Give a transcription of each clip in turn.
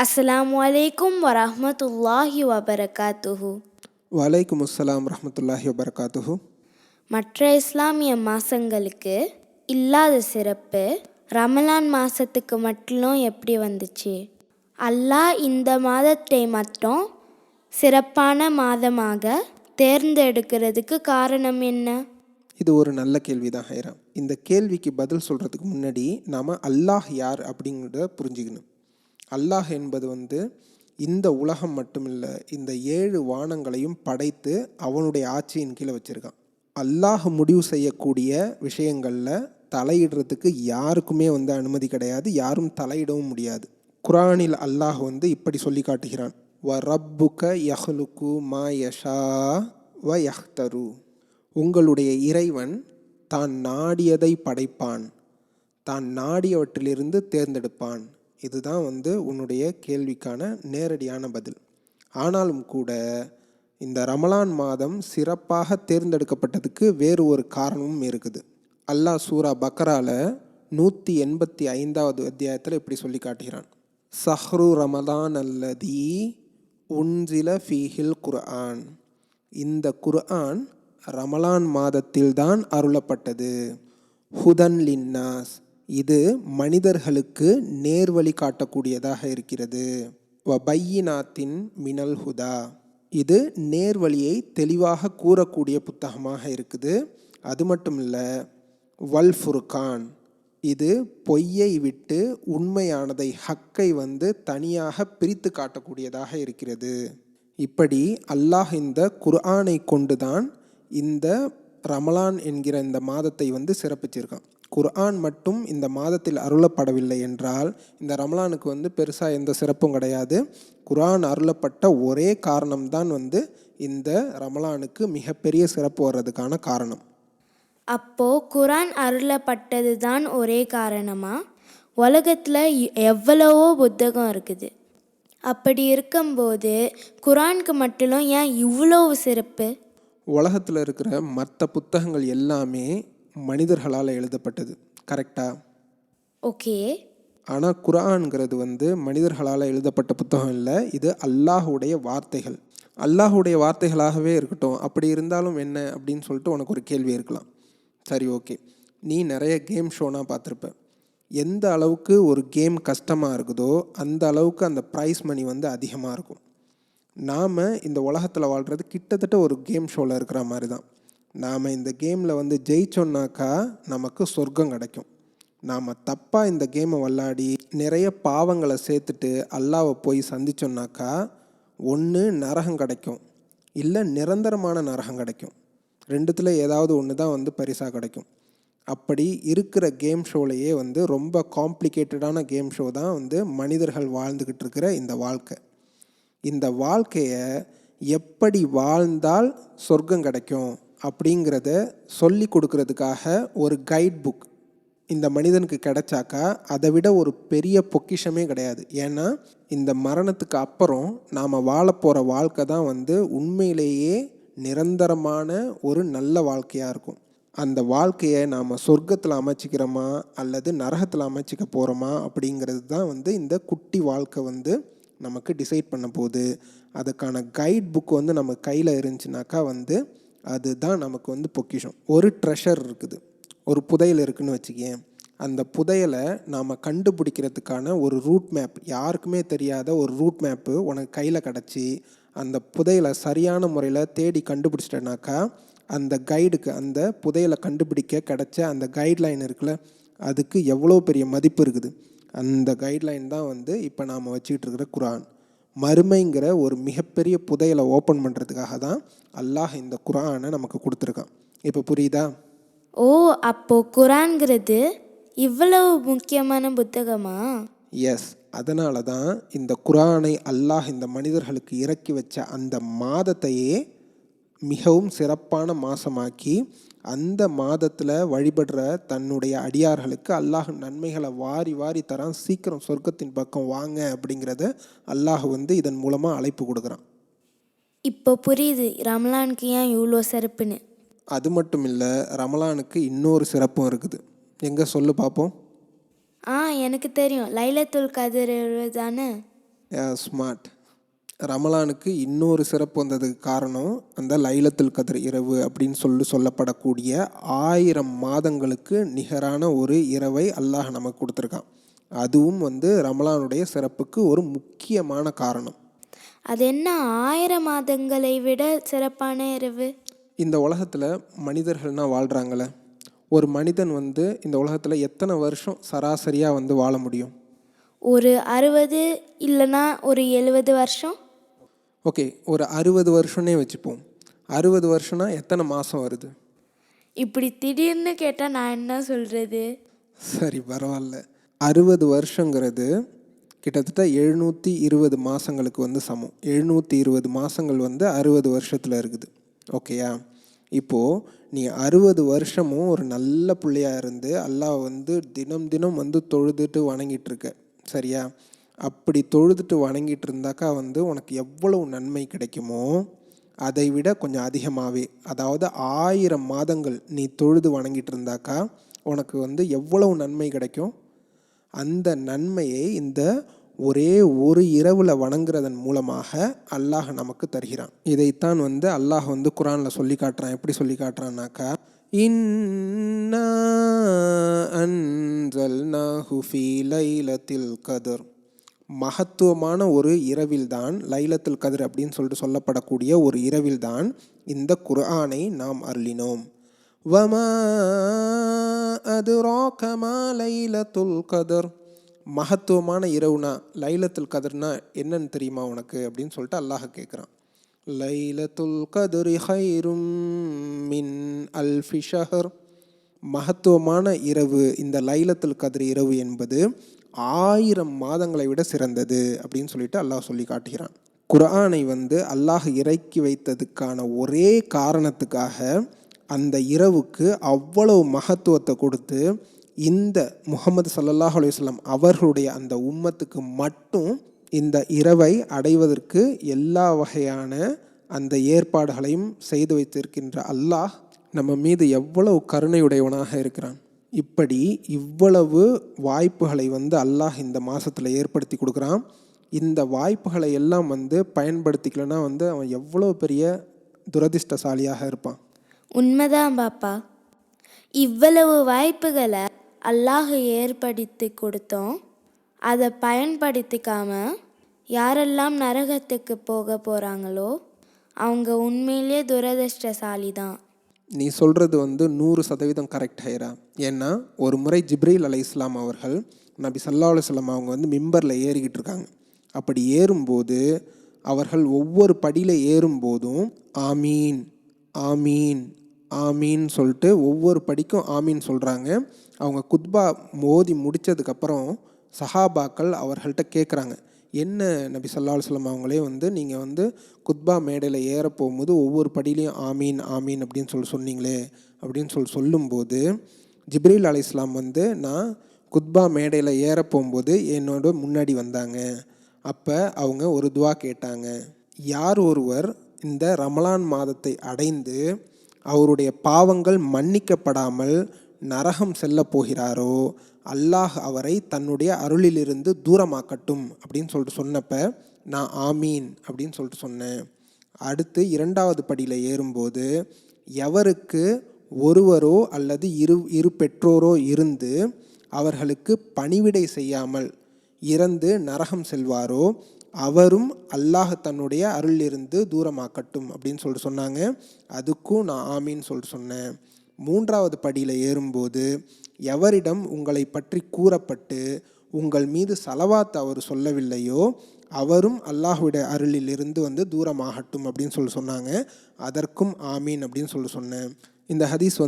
அஸ்ஸலாமு அலைக்கும் வரஹ்மத்துல்லாஹி வபரகாத்துஹு. வலைக்கும் அஸ்ஸலாம் ரஹ்மத்துல்லாஹி வபரகாத்துஹு. மற்ற இஸ்லாமிய மாதங்களுக்கு இல்லாத சிறப்பு ரமலான் மாதத்துக்கு மட்டும் எப்படி வந்துச்சு? அல்லாஹ் இந்த மாதத்தை மட்டும் சிறப்பான மாதமாக தேர்ந்தெடுக்கிறதுக்கு காரணம் என்ன? இது ஒரு நல்ல கேள்வி தான் ஹைரா. இந்த கேள்விக்கு பதில் சொல்கிறதுக்கு முன்னாடி நாம் அல்லாஹ் யார் அப்படிங்கிறத புரிஞ்சுக்கணும். அல்லாஹ் என்பது இந்த உலகம் மட்டுமில்லை, இந்த 7 வானங்களையும் படைத்து அவனுடைய ஆட்சியின் கீழே வச்சுருக்கான். அல்லாஹ் முடிவு செய்யக்கூடிய விஷயங்களில் தலையிடுறதுக்கு யாருக்குமே அனுமதி கிடையாது, யாரும் தலையிடவும் முடியாது. குர்ஆனில் அல்லாஹ் இப்படி சொல்லி காட்டுகிறான், வ ரப்புக யஹ்லுகு மா யஷா வ யஹ்தரு. உங்களுடைய இறைவன் தான் நாடியதை படைப்பான், தான் நாடியவற்றிலிருந்து தேர்ந்தெடுப்பான். இதுதான் உன்னுடைய கேள்விக்கான நேரடியான பதில். ஆனாலும் கூட இந்த ரமலான் மாதம் சிறப்பாக தேர்ந்தெடுக்கப்பட்டதுக்கு வேறு ஒரு காரணமும் இருக்குது. அல்லாஹ் சூரா பக்ரால 185வது அத்தியாயத்தில் இப்படி சொல்லி காட்டுகிறான், சஹ்ரு ரமலான் அல்லதி உன்சில ஃபீஹில் குர்ஆன். இந்த குர்ஆன் ரமலான் மாதத்தில்தான் அருளப்பட்டது. ஹுதன் லின்னாஸ், இது மனிதர்களுக்கு நேர்வழி காட்டக்கூடியதாக இருக்கிறது. வபையினாத்தின் மினல் ஹுதா, இது நேர்வழியை தெளிவாக கூறக்கூடிய புத்தகமாக இருக்குது. அது மட்டும் இல்லை, வல் ஃபுர்கான், இது பொய்யை விட்டு உண்மையானதை ஹக்கை தனியாக பிரித்து காட்டக்கூடியதாக இருக்கிறது. இப்படி அல்லாஹ் இந்த குர்ஆனை கொண்டுதான் இந்த ரமலான் என்கிற இந்த மாதத்தை சிறப்பிச்சிருக்கான். குர்ஆன் மட்டும் இந்த மாதத்தில் அருளப்படவில்லை என்றால் இந்த ரமலானுக்கு பெருசாக எந்த சிறப்பும் கிடையாது. குர்ஆன் அருளப்பட்ட ஒரே காரணம்தான் இந்த ரமலானுக்கு மிகப்பெரிய சிறப்பு வர்றதுக்கான காரணம். அப்போ குர்ஆன் அருளப்பட்டது தான் ஒரே காரணமா? உலகத்தில் எவ்வளவோ புத்தகம் இருக்குது. அப்படி இருக்கும்போது குர்ஆனுக்கு மட்டும் ஏன் இவ்வளோ சிறப்பு? உலகத்தில் இருக்கிற மற்ற புத்தகங்கள் எல்லாமே மனிதர்களால் எழுதப்பட்டது, கரெக்டா? ஓகே. ஆனால் குர்ஆன்கிறது மனிதர்களால் எழுதப்பட்ட புத்தகம் இல்லை, இது அல்லாஹுடைய வார்த்தைகள். அல்லாஹுடைய வார்த்தைகளாகவே இருக்கட்டும், அப்படி இருந்தாலும் என்ன அப்படின்னு சொல்லிட்டு உனக்கு ஒரு கேள்வி இருக்கலாம். சரி, ஓகே, நீ நிறைய கேம் ஷோனா பார்த்துருப்ப. எந்த அளவுக்கு ஒரு கேம் கஷ்டமாக இருக்குதோ அந்த அளவுக்கு அந்த ப்ரைஸ் மணி அதிகமாக இருக்கும். நாம் இந்த உலகத்தில் வாழ்கிறது கிட்டத்தட்ட ஒரு கேம் ஷோவில் இருக்கிற மாதிரி தான். நாம் இந்த கேமில் ஜெயிச்சோன்னாக்கா நமக்கு சொர்க்கம் கிடைக்கும். நாம் தப்பாக இந்த கேமை விளாடி நிறைய பாவங்களை சேர்த்துட்டு அல்லாவை போய் சந்திச்சோன்னாக்கா ஒன்று நரகம் கிடைக்கும், இல்லை நிரந்தரமான நரகம் கிடைக்கும். ரெண்டுத்தில் ஏதாவது ஒன்று தான் பரிசாக கிடைக்கும். அப்படி இருக்கிற கேம் ஷோலையே ரொம்ப காம்ப்ளிகேட்டடான கேம் ஷோ தான் மனிதர்கள் வாழ்ந்துக்கிட்டு இருக்கிற இந்த வாழ்க்கை. இந்த வாழ்க்கையை எப்படி வாழ்ந்தால் சொர்க்கம் கிடைக்கும் அப்படிங்கிறத சொல்லி கொடுக்கறதுக்காக ஒரு கைட் புக் இந்த மனிதனுக்கு கிடைச்சாக்கா அதை விட ஒரு பெரிய பொக்கிஷமே கிடையாது. ஏன்னா இந்த மரணத்துக்கு அப்புறம் நாம் வாழப்போகிற வாழ்க்கை தான் உண்மையிலேயே நிரந்தரமான ஒரு நல்ல வாழ்க்கையாக இருக்கும். அந்த வாழ்க்கையை நாம் சொர்க்கத்தில் அமைச்சிக்கிறோமா அல்லது நரகத்தில் அமைச்சிக்க போகிறோமா அப்படிங்கிறது தான் இந்த குட்டி வாழ்க்கை நமக்கு டிசைட் பண்ண போகுது. அதுக்கான கைட் புக் நம்ம கையில் இருந்துச்சுனாக்கா அதுதான் நமக்கு பொக்கிஷம். ஒரு ட்ரெஷர் இருக்குது, ஒரு புதையல் இருக்குதுன்னு வச்சுக்கேன். அந்த புதையலை நாம் கண்டுபிடிக்கிறதுக்கான ஒரு ரூட் மேப், யாருக்குமே தெரியாத ஒரு ரூட் மேப்பு உனக்கு கையில் கிடச்சி அந்த புதையலை சரியான முறையில் தேடி கண்டுபிடிச்சிட்டனாக்கா அந்த கைடுக்கு, அந்த புதையலை கண்டுபிடிக்க கிடைச்ச அந்த கைட்லைன் இருக்குல்ல, அதுக்கு எவ்வளோ பெரிய மதிப்பு இருக்குது. அந்த கைட்லைன் தான் இப்போ நாம் வச்சுக்கிட்டு இருக்கிற குர்ஆன். மறுமைங்கிற ஒரு மிகப்பெரிய புதையலை ஓப்பன் பண்ணுறதுக்காக தான் அல்லாஹ் இந்த குர்ஆனை நமக்கு கொடுத்துருக்கான். இப்போ புரியுதா? ஓ, அப்போ குர்ஆன்கிறது இவ்வளவு முக்கியமான புத்தகமா? எஸ், அதனால தான் இந்த குர்ஆனை அல்லாஹ் இந்த மனிதர்களுக்கு இறக்கி வச்ச அந்த மாதத்தையே மிகவும் சிறப்பான மாதமாக்கி அந்த மாதத்தில் வழிபடுற தன்னுடைய அடியார்களுக்கு அல்லாஹ் நன்மைகளை வாரி வாரி தரான். சீக்கிரம் சொர்க்கத்தின் பக்கம் வாங்க அப்படிங்கிறத அல்லாஹ் இதன் மூலமாக அழைப்பு கொடுக்குறான். இப்போ புரியுது ரமலானுக்கு ஏன் இவ்வளோ சிறப்புன்னு. அது மட்டும் இல்லை, ரமலானுக்கு இன்னொரு சிறப்பும் இருக்குது. எங்கே சொல்லு பார்ப்போம். எனக்கு தெரியும், லைலத்துல் கத்ர் தானே? ஸ்மார்ட். ரமலானுக்கு இன்னொரு சிறப்பு வந்ததுக்கு காரணம் அந்த லைலத்துல் கத்ர் இரவு அப்படின்னு சொல்லப்படக்கூடிய 1000 மாதங்களுக்கு நிகரான ஒரு இரவை அல்லாஹ் நமக்கு கொடுத்துருக்கான். அதுவும் ரமலானுடைய சிறப்புக்கு ஒரு முக்கியமான காரணம். அது என்ன 1000 மாதங்களை விட சிறப்பான இரவு? இந்த உலகத்தில் மனிதர்கள்னால் வாழ்கிறாங்களே, ஒரு மனிதன் இந்த உலகத்தில் எத்தனை வருஷம் சராசரியாக வாழ முடியும்? ஒரு 60 இல்லைன்னா ஒரு 70 வருஷம். ஓகே, ஒரு 60 வருஷம்னே வச்சுப்போம். 60 வருஷம்னா எத்தனை மாதம் வருது? இப்படி திடீர்னு கேட்டால் நான் என்ன சொல்கிறது? சரி, பரவாயில்ல. 60 வருஷங்கிறது கிட்டத்தட்ட 720 மாதங்களுக்கு சமம். 720 மாதங்கள் 60 வருஷத்தில் இருக்குது. ஓகேயா? இப்போது நீ 60 வருஷமும் ஒரு நல்ல பிள்ளையாக இருந்து அல்லாஹ் தினம் தினம் தொழுதுட்டு வணங்கிட்டுருக்க, சரியா? அப்படி தொழுதுட்டு வணங்கிட்டு இருந்தாக்கா உனக்கு எவ்வளவு நன்மை கிடைக்குமோ அதை விட கொஞ்சம் அதிகமாகவே, அதாவது 1000 மாதங்கள் நீ தொழுது வணங்கிட்டு இருந்தாக்கா உனக்கு எவ்வளவு நன்மை கிடைக்கும்? அந்த நன்மையை இந்த ஒரே ஒரு இரவில் வணங்குறதன் மூலமாக அல்லாஹ் நமக்கு தருகிறான். இதைத்தான் அல்லாஹ் குர்ஆனில் சொல்லி காட்டுறான். எப்படி சொல்லி காட்டுறான்னாக்கா, இன்னா அன்ஸல்னாஹு ஃபீ லைலத்தில் கத்ர், மகத்துவமான ஒரு இரவில்தான், லைலத்துல் கத்ர் அப்படின்னு சொல்லப்படக்கூடிய ஒரு இரவில்தான் இந்த குர்ஆனை நாம் அருளினோம். வமா அதுராக மா லைலத்துல் கத்ர், மகத்துவமான இரவுனா லைலத்துல் கத்ர்னா என்னன்னு தெரியுமா உனக்கு அப்படின்னு சொல்லிட்டு அல்லாஹ் கேட்குறான். லைலத்துல் கத்ரி ஹைரும் மின் அல்ஃபி ஷஹர், மகத்துவமான இரவு இந்த லைலத்துல் கத்ர் இரவு என்பது 1000 மாதங்களை விட சிறந்தது அப்படின்னு சொல்லிட்டு அல்லாஹ் சொல்லி காட்டுகிறான். குர்ஆனை அல்லாஹ் இறக்கி வைத்ததுக்கான ஒரே காரணத்துக்காக அந்த இரவுக்கு அவ்வளவு மகத்துவத்தை கொடுத்து இந்த முஹம்மது ஸல்லல்லாஹு அலைஹி வஸல்லம் அவர்களுடைய அந்த உம்மத்துக்கு மட்டும் இந்த இரவை அடைவதற்கு எல்லா வகையான அந்த ஏற்பாடுகளையும் செய்து வைத்திருக்கின்ற அல்லாஹ் நம்ம மீது எவ்வளவு கருணையுடையவனாக இருக்கிறான். இப்படி இவ்வளவு வாய்ப்புகளை அல்லாஹ் இந்த மாதத்தில் ஏற்படுத்தி கொடுக்குறான். இந்த வாய்ப்புகளை எல்லாம் பயன்படுத்திக்கலன்னா அவன் எவ்வளோ பெரிய துரதிர்ஷ்டசாலியாக இருப்பான். உண்மைதான் பாப்பா. இவ்வளவு வாய்ப்புகளை அல்லாஹ் ஏற்படுத்தி கொடுத்தோம், அதை பயன்படுத்திக்காம யாரெல்லாம் நரகத்துக்கு போக போகிறாங்களோ அவங்க உண்மையிலே துரதிர்ஷ்டசாலி தான். நீ சொல்கிறது 100% கரெக்ட் ஹைரா. ஏன்னா ஒரு முறை ஜிப்ரீல் அலைஹிஸ்ஸலாம் அவர்கள் நபி ஸல்லல்லாஹு அலைஹி வஸல்லம் அவங்க மிம்பரில் ஏறிக்கிட்டு இருக்காங்க. அப்படி ஏறும்போது அவர்கள் ஒவ்வொரு படியில் ஏறும்போதும் ஆமீன் ஆமீன் ஆமீன் சொல்லிட்டு ஒவ்வொரு படிக்கும் ஆமீன் சொல்கிறாங்க. அவங்க குத்பா மோதி முடித்ததுக்கப்புறம் சஹாபாக்கள் அவர்கள்ட்ட கேட்குறாங்க, என்ன நபி ஸல்லல்லாஹு அலைஹி வஸல்லம் அவங்களே நீங்கள் குத்பா மேடையில் ஏற போகும்போது ஒவ்வொரு படியிலையும் ஆமீன் ஆமீன் அப்படின்னு சொன்னீங்களே அப்படின்னு சொல்லும்போது ஜிப்ரீல் அலைஹிஸ்ஸலாம் நான் குத்பா மேடையில் ஏற போகும்போது என்னோட முன்னாடி வந்தாங்க. அப்போ அவங்க ஒரு துவா கேட்டாங்க, யார் ஒருவர் இந்த ரமலான் மாதத்தை அடைந்து அவருடைய பாவங்கள் மன்னிக்கப்படாமல் நரகம் செல்ல போகிறாரோ அல்லாஹ் அவரை தன்னுடைய அருளிலிருந்து தூரமாக்கட்டும் அப்படின்னு சொன்னப்ப நான் ஆமீன் அப்படின்னு சொன்னேன். அடுத்து 2வது படியில் ஏறும்போது எவருக்கு ஒருவரோ அல்லது இரு பெற்றோரோ இருந்து அவர்களுக்கு பணிவிடை செய்யாமல் இறந்து நரகம் செல்வாரோ அவரும் அல்லாஹ் தன்னுடைய அருளிலிருந்து தூரமாக்கட்டும் அப்படின்னு சொன்னாங்க. அதுக்கும் நான் ஆமீன் சொன்னேன். 3வது படியில் ஏறும்போது எவரிடம் உங்களை பற்றி கூறப்பட்டு உங்கள் மீது சலவாத் அவர் சொல்லவில்லையோ அவரும் அல்லாஹுடைய அருளிலிருந்து தூரமாகட்டும் அப்படின்னு சொன்னாங்க. அதற்கும் ஆமீன் அப்படின்னு சொன்னேன். இந்த ஹதீஸ்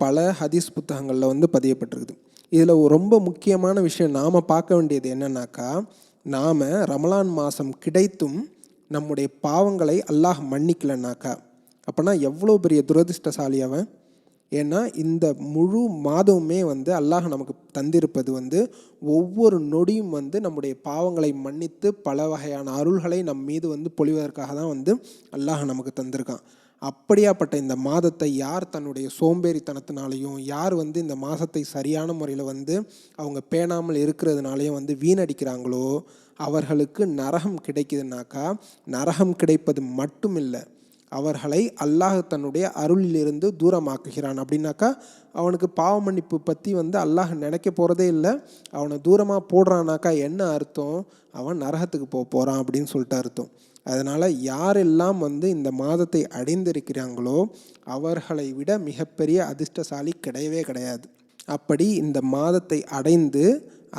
பல ஹதீஸ் புத்தகங்களில் பதியப்பட்டிருக்குது. இதில் ரொம்ப முக்கியமான விஷயம் நாம் பார்க்க வேண்டியது என்னன்னாக்கா, நாம் ரமலான் மாதம் கிடைத்தும் நம்முடைய பாவங்களை அல்லாஹ் மன்னிக்கலைனாக்கா அப்போனா எவ்வளோ பெரிய துரதிர்ஷ்டசாலி அவன். ஏன்னா இந்த முழு மாதமுமே அல்லாஹ் நமக்கு தந்திருப்பது ஒவ்வொரு நொடியும் நம்முடைய பாவங்களை மன்னித்து பல வகையான அருள்களை நம் மீது பொழிவதற்காக தான் அல்லாஹ் நமக்கு தந்திருக்கான். அப்படியாப்பட்ட இந்த மாதத்தை யார் தன்னுடைய சோம்பேறித்தனத்தினாலையும், யார் இந்த மாதத்தை சரியான முறையில் அவங்க பேணாமல் இருக்கிறதுனாலையும் வீணடிக்கிறாங்களோ அவர்களுக்கு நரகம் கிடைக்குதுனாக்கா, நரகம் கிடைப்பது மட்டும் இல்லை, அவர்களை அல்லாஹ் தன்னுடைய அருளிலிருந்து தூரமாக்குகிறான். அப்படின்னாக்கா அவனுக்கு பாவ மன்னிப்பு பற்றி அல்லாஹ் நினைக்க போகிறதே இல்லை. அவனை தூரமாக போடுறானாக்கா என்ன அர்த்தம்? அவன் நரகத்துக்கு போகிறான் அப்படின்னு சொல்லிட்டு அர்த்தம். அதனால் யாரெல்லாம் இந்த மாதத்தை அடைந்திருக்கிறாங்களோ அவர்களை விட மிகப்பெரிய அதிர்ஷ்டசாலி கிடையவே கிடையாது. அப்படி இந்த மாதத்தை அடைந்து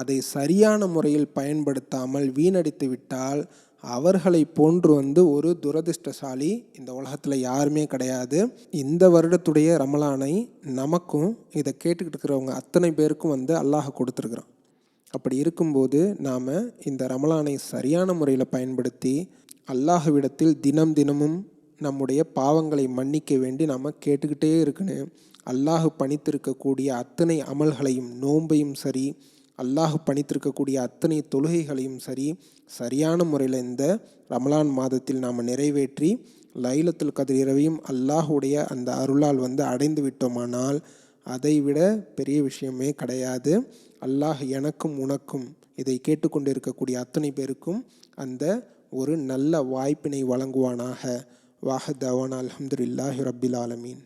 அதை சரியான முறையில் பயன்படுத்தாமல் வீணடித்து விட்டால் அவர்களை போன்று ஒரு துரதிர்ஷ்டசாலி இந்த உலகத்தில் யாருமே கிடையாது. இந்த வருடத்துடைய ரமலானை நமக்கும் இதை கேட்டுக்கிட்டு இருக்கிறவங்க அத்தனை பேருக்கும் அல்லாஹ் கொடுத்துருக்குறான். அப்படி இருக்கும்போது நாம் இந்த ரமலானை சரியான முறையில் பயன்படுத்தி அல்லாஹ்விடத்தில் தினமும் நம்முடைய பாவங்களை மன்னிக்க வேண்டி நாம் கேட்டுக்கிட்டே இருக்கணும். அல்லாஹ் பணித்திருக்கக்கூடிய அத்தனை அமல்களையும், நோன்பையும் சரி, அல்லாஹ் பணித்திருக்கக்கூடிய அத்தனை தொழுகைகளையும் சரி, சரியான முறையில் இந்த ரமலான் மாதத்தில் நாம் நிறைவேற்றி லைலத்துல் கத்ர் இரவையும் அல்லாஹுடைய அந்த அருளால் அடைந்து விட்டோமானால் அதைவிட பெரிய விஷயமே கிடையாது. அல்லாஹ் எனக்கும் உனக்கும் இதை கேட்டுக்கொண்டு இருக்கக்கூடிய அத்தனை பேருக்கும் அந்த ஒரு நல்ல வாய்ப்பினை வழங்குவானாக. வாஹ் தவானா அல்ஹம்துலில்லாஹி ரப்பில் ஆலமீன்.